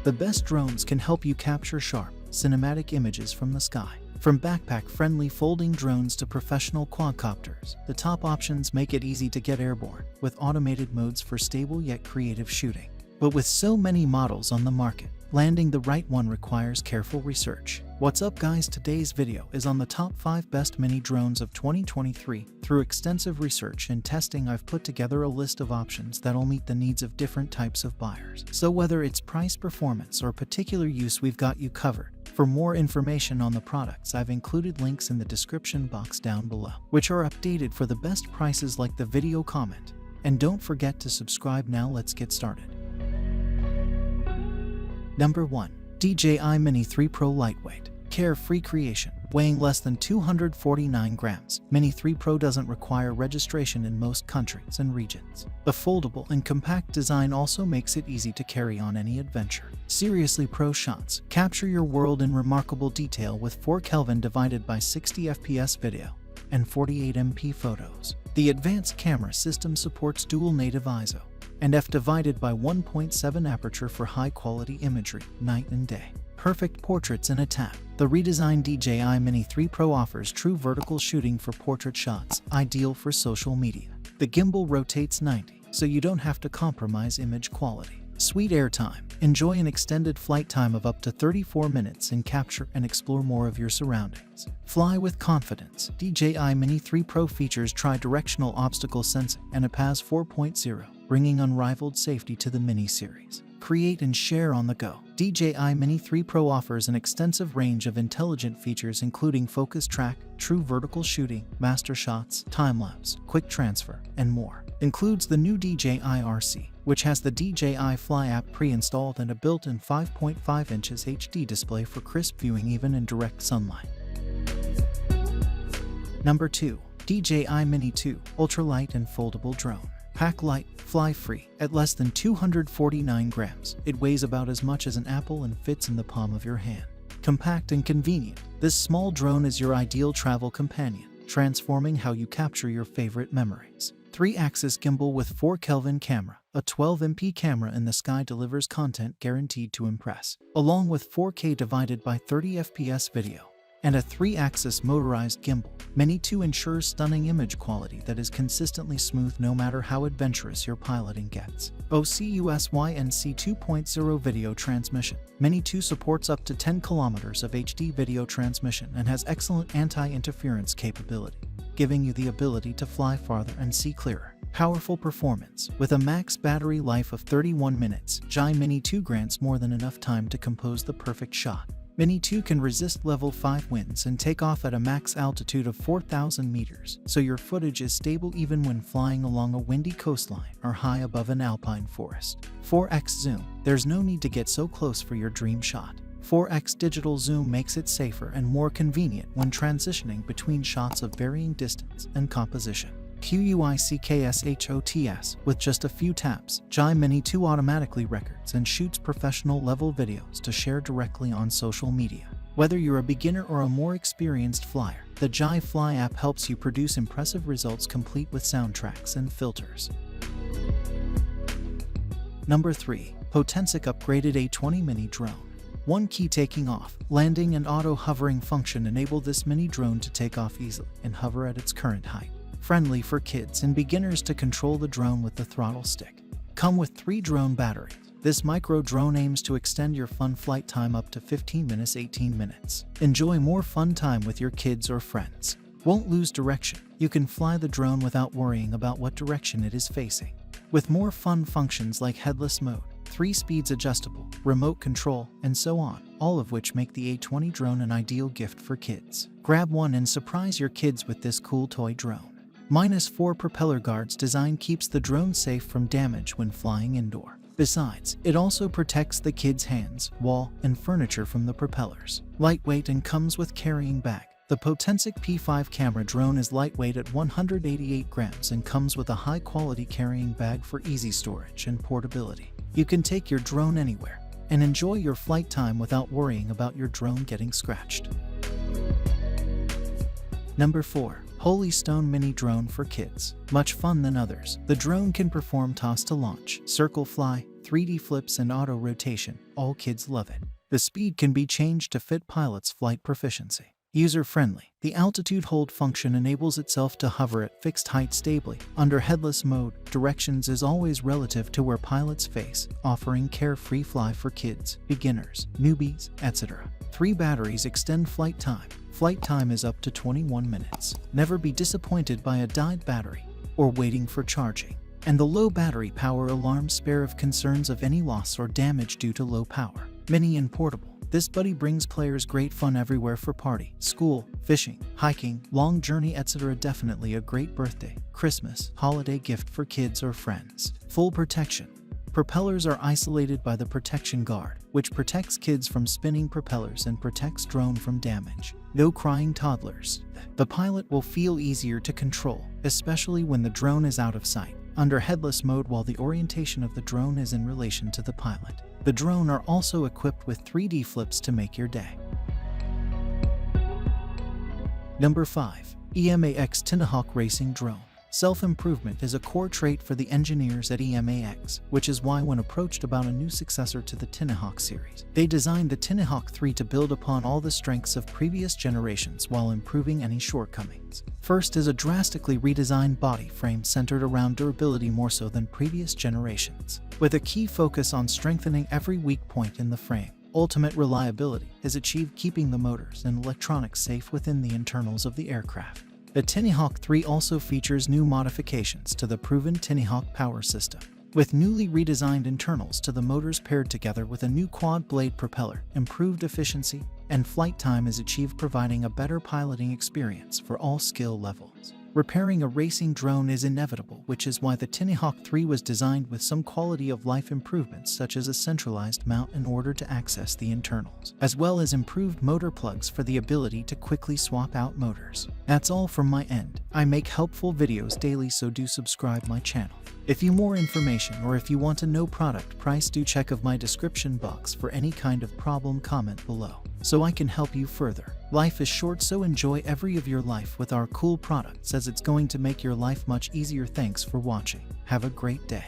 The best drones can help you capture sharp, cinematic images from the sky. From backpack-friendly folding drones to professional quadcopters, the top options make it easy to get airborne, with automated modes for stable yet creative shooting. But with so many models on the market, landing the right one requires careful research. What's up guys, today's video is on the top 5 best mini drones of 2023. Through extensive research and testing, I've put together a list of options that'll meet the needs of different types of buyers. So whether it's price, performance, or particular use, we've got you covered. For more information on the products, I've included links in the description box down below, which are updated for the best prices like the video comment. And don't forget to subscribe now. Let's get started. Number 1. DJI Mini 3 Pro Lightweight. Carefree creation. Weighing less than 249 grams, Mini 3 Pro doesn't require registration in most countries and regions. The foldable and compact design also makes it easy to carry on any adventure. Seriously pro shots. Capture your world in remarkable detail with 4 Kelvin divided by 60 FPS video and 48 MP photos. The advanced camera system supports dual native ISO and f divided by 1.7 aperture for high-quality imagery, night and day. Perfect portraits in a tap. The redesigned DJI Mini 3 Pro offers true vertical shooting for portrait shots, ideal for social media. The gimbal rotates 90, so you don't have to compromise image quality. Sweet airtime. Enjoy an extended flight time of up to 34 minutes and capture and explore more of your surroundings. Fly with confidence. DJI Mini 3 Pro features tri-directional obstacle sensing and a PAS 4.0, bringing unrivaled safety to the Mini series. Create and share on the go. DJI Mini 3 Pro offers an extensive range of intelligent features including focus track, true vertical shooting, master shots, time-lapse, quick transfer, and more. Includes the new DJI RC, which has the DJI Fly app pre-installed and a built-in 5.5 inches HD display for crisp viewing even in direct sunlight. Number 2. DJI Mini 2 Ultralight and Foldable Drone. Pack light, fly free. At less than 249 grams, it weighs about as much as an apple and fits in the palm of your hand. Compact and convenient, this small drone is your ideal travel companion, transforming how you capture your favorite memories. 3-axis gimbal with 4 Kelvin camera. A 12 MP camera in the sky delivers content guaranteed to impress, along with 4K divided by 30 FPS video. And a 3-axis motorized gimbal. Mini 2 ensures stunning image quality that is consistently smooth no matter how adventurous your piloting gets. OCUSYNC 2.0 video transmission. Mini 2 supports up to 10 kilometers of HD video transmission and has excellent anti-interference capability, giving you the ability to fly farther and see clearer. Powerful performance. With a max battery life of 31 minutes, DJI Mini 2 grants more than enough time to compose the perfect shot. Mini 2 can resist level 5 winds and take off at a max altitude of 4,000 meters, so your footage is stable even when flying along a windy coastline or high above an alpine forest. 4x zoom. There's no need to get so close for your dream shot. 4x digital zoom makes it safer and more convenient when transitioning between shots of varying distance and composition. QUICKSHOTS. With just a few taps, DJI Mini 2 automatically records and shoots professional-level videos to share directly on social media. Whether you're a beginner or a more experienced flyer, the DJI Fly app helps you produce impressive results complete with soundtracks and filters. Number 3. Potensic upgraded A20 Mini Drone. One key: taking off, landing, and auto-hovering function enable this mini drone to take off easily and hover at its current height. Friendly for kids and beginners to control the drone with the throttle stick. Come with 3 drone batteries. This micro drone aims to extend your fun flight time up to 15 minutes, 18 minutes. Enjoy more fun time with your kids or friends. Won't lose direction. You can fly the drone without worrying about what direction it is facing. With more fun functions like headless mode, 3 speeds adjustable, remote control, and so on, all of which make the A20 drone an ideal gift for kids. Grab one and surprise your kids with this cool toy drone. -4 propeller guards design keeps the drone safe from damage when flying indoor. Besides, it also protects the kids' hands, wall, and furniture from the propellers. Lightweight and comes with carrying bag. The Potensic P5 camera drone is lightweight at 188 grams and comes with a high-quality carrying bag for easy storage and portability. You can take your drone anywhere and enjoy your flight time without worrying about your drone getting scratched. Number 4. Holy Stone Mini Drone for Kids. Much fun than others, the drone can perform toss to launch, circle fly, 3D flips and auto rotation, all kids love it. The speed can be changed to fit pilot's flight proficiency. User-friendly, the altitude hold function enables itself to hover at fixed height stably. Under headless mode, directions is always relative to where pilots face, offering carefree fly for kids, beginners, newbies, etc. 3 batteries extend flight time. Flight time is up to 21 minutes. Never be disappointed by a died battery or waiting for charging. And the low battery power alarm spare of concerns of any loss or damage due to low power. Mini and portable. This buddy brings players great fun everywhere for party, school, fishing, hiking, long journey, etc. Definitely a great birthday, Christmas, holiday gift for kids or friends. Full protection. Propellers are isolated by the protection guard, which protects kids from spinning propellers and protects drone from damage. No crying toddlers. The pilot will feel easier to control, especially when the drone is out of sight. Under headless mode, while the orientation of the drone is in relation to the pilot. The drone are also equipped with 3D flips to make your day. Number 5. EMAX Tenahawk Racing Drone. Self-improvement is a core trait for the engineers at EMAX, which is why when approached about a new successor to the Tenahawk series, they designed the Tenahawk 3 to build upon all the strengths of previous generations while improving any shortcomings. First is a drastically redesigned body frame centered around durability more so than previous generations, with a key focus on strengthening every weak point in the frame. Ultimate reliability is achieved keeping the motors and electronics safe within the internals of the aircraft. The Tenahawk 3 also features new modifications to the proven Tenahawk power system, with newly redesigned internals to the motors paired together with a new quad-blade propeller. Improved efficiency and flight time is achieved, providing a better piloting experience for all skill levels. Repairing a racing drone is inevitable, which is why the Tenahawk 3 was designed with some quality of life improvements such as a centralized mount in order to access the internals, as well as improved motor plugs for the ability to quickly swap out motors. That's all from my end. I make helpful videos daily, so do subscribe my channel. If you more information or if you want to know product price, do check of my description box for any kind of problem. Comment below so I can help you further. Life is short, so enjoy every of your life with our cool products, as it's going to make your life much easier. Thanks for watching. Have a great day.